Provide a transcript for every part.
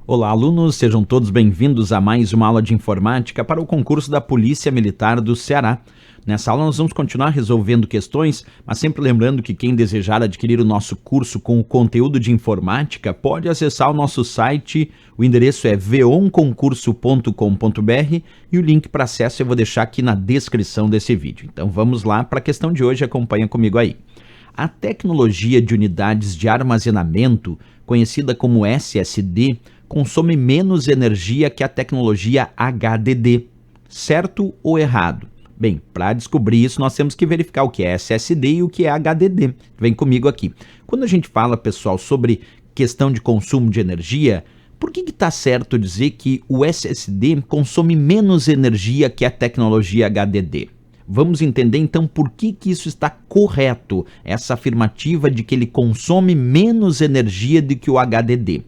Olá, alunos, sejam todos bem-vindos a mais uma aula de informática para o concurso da Polícia Militar do Ceará. Nessa aula nós vamos continuar resolvendo questões, mas sempre lembrando que quem desejar adquirir o nosso curso com o conteúdo de informática pode acessar o nosso site, o endereço é veonconcurso.com.br e o link para acesso eu vou deixar aqui na descrição desse vídeo. Então vamos lá para a questão de hoje, acompanha comigo aí. A tecnologia de unidades de armazenamento, conhecida como SSD, consome menos energia que a tecnologia HDD. Certo ou errado? Bem, para descobrir isso nós temos que verificar o que é SSD e o que é HDD. Vem comigo aqui. Quando a gente fala, pessoal, sobre questão de consumo de energia, por que está certo dizer que o SSD consome menos energia que a tecnologia HDD? Vamos entender então por que isso está correto, essa afirmativa de que ele consome menos energia do que o HDD.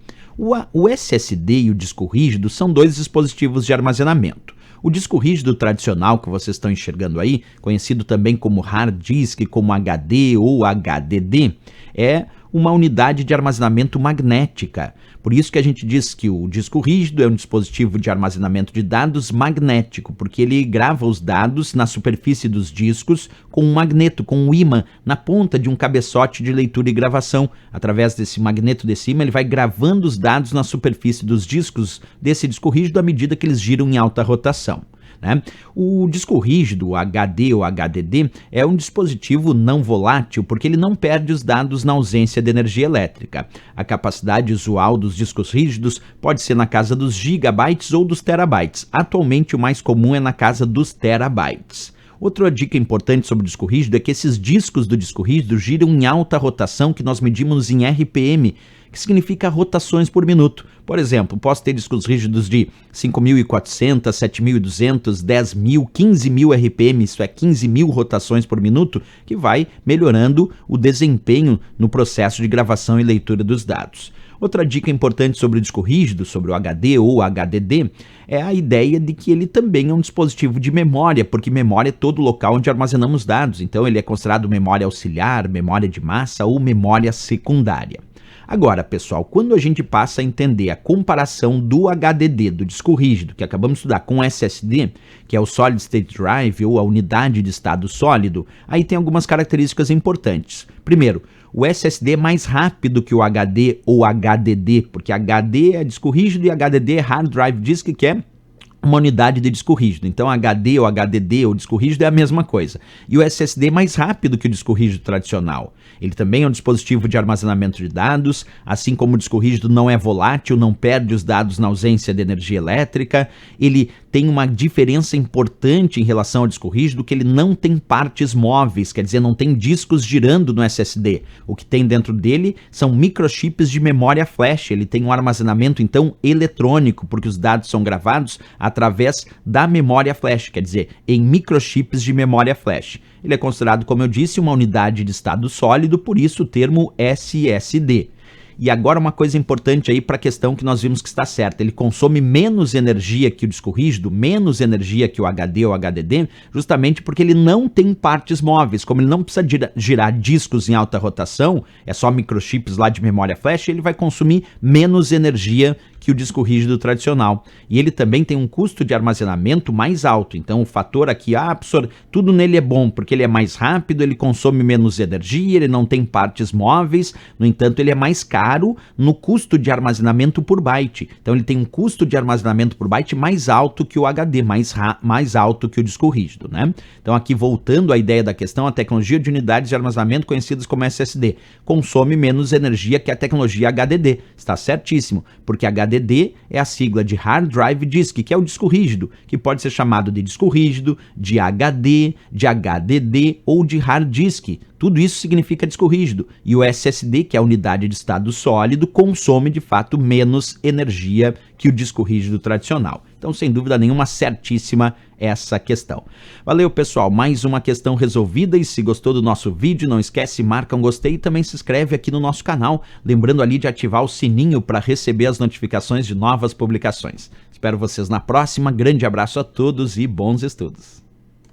O SSD e o disco rígido são dois dispositivos de armazenamento. O disco rígido tradicional que vocês estão enxergando aí, conhecido também como hard disk, como HD ou HDD, é uma unidade de armazenamento magnética. Por isso que a gente diz que o disco rígido é um dispositivo de armazenamento de dados magnético, porque ele grava os dados na superfície dos discos com um magneto, com um ímã na ponta de um cabeçote de leitura e gravação. Através desse magneto desse ímã, ele vai gravando os dados na superfície dos discos desse disco rígido à medida que eles giram em alta rotação. O disco rígido, o HD ou HDD, é um dispositivo não volátil porque ele não perde os dados na ausência de energia elétrica. A capacidade usual dos discos rígidos pode ser na casa dos gigabytes ou dos terabytes. Atualmente o mais comum é na casa dos terabytes. Outra dica importante sobre o disco rígido é que esses discos do disco rígido giram em alta rotação, que nós medimos em RPM, que significa rotações por minuto. Por exemplo, posso ter discos rígidos de 5.400, 7.200, 10.000, 15.000 RPM, isso é 15.000 rotações por minuto, que vai melhorando o desempenho no processo de gravação e leitura dos dados. Outra dica importante sobre o disco rígido, sobre o HD ou HDD, é a ideia de que ele também é um dispositivo de memória, porque memória é todo o local onde armazenamos dados, então ele é considerado memória auxiliar, memória de massa ou memória secundária. Agora, pessoal, quando a gente passa a entender a comparação do HDD, do disco rígido, que acabamos de estudar, com o SSD, que é o Solid State Drive ou a unidade de estado sólido, aí tem algumas características importantes. Primeiro, o SSD é mais rápido que o HD ou HDD, porque HD é disco rígido e HDD é Hard Drive Disk, que é uma unidade de disco rígido. Então HD ou HDD ou disco rígido é a mesma coisa. E o SSD é mais rápido que o disco rígido tradicional. Ele também é um dispositivo de armazenamento de dados, assim como o disco rígido não é volátil, não perde os dados na ausência de energia elétrica. Ele tem uma diferença importante em relação ao disco rígido, que ele não tem partes móveis, quer dizer, não tem discos girando no SSD. O que tem dentro dele são microchips de memória flash. Ele tem um armazenamento, então, eletrônico, porque os dados são gravados através da memória flash, quer dizer, em microchips de memória flash. Ele é considerado, como eu disse, uma unidade de estado sólido, por isso o termo SSD. E agora uma coisa importante aí para a questão que nós vimos que está certa, ele consome menos energia que o disco rígido, menos energia que o HD ou HDD, justamente porque ele não tem partes móveis. Como ele não precisa girar discos em alta rotação, é só microchips lá de memória flash, ele vai consumir menos energia que o disco rígido tradicional. E ele também tem um custo de armazenamento mais alto. Então o fator aqui, tudo nele é bom, porque ele é mais rápido, ele consome menos energia, ele não tem partes móveis, no entanto ele é mais caro no custo de armazenamento por byte. Então ele tem um custo de armazenamento por byte mais alto que o HD, mais alto que o disco rígido, Então aqui voltando à ideia da questão, a tecnologia de unidades de armazenamento conhecidas como SSD consome menos energia que a tecnologia HDD. Está certíssimo, porque HDD é a sigla de Hard Drive Disk, que é o disco rígido, que pode ser chamado de disco rígido, de HD, de HDD ou de Hard Disk. Tudo isso significa disco rígido. E o SSD, que é a unidade de estado sólido, consome de fato menos energia que o disco rígido tradicional. Então, sem dúvida nenhuma, certíssima essa questão. Valeu, pessoal. Mais uma questão resolvida. E se gostou do nosso vídeo, não esquece, marca um gostei e também se inscreve aqui no nosso canal. Lembrando ali de ativar o sininho para receber as notificações de novas publicações. Espero vocês na próxima. Grande abraço a todos e bons estudos.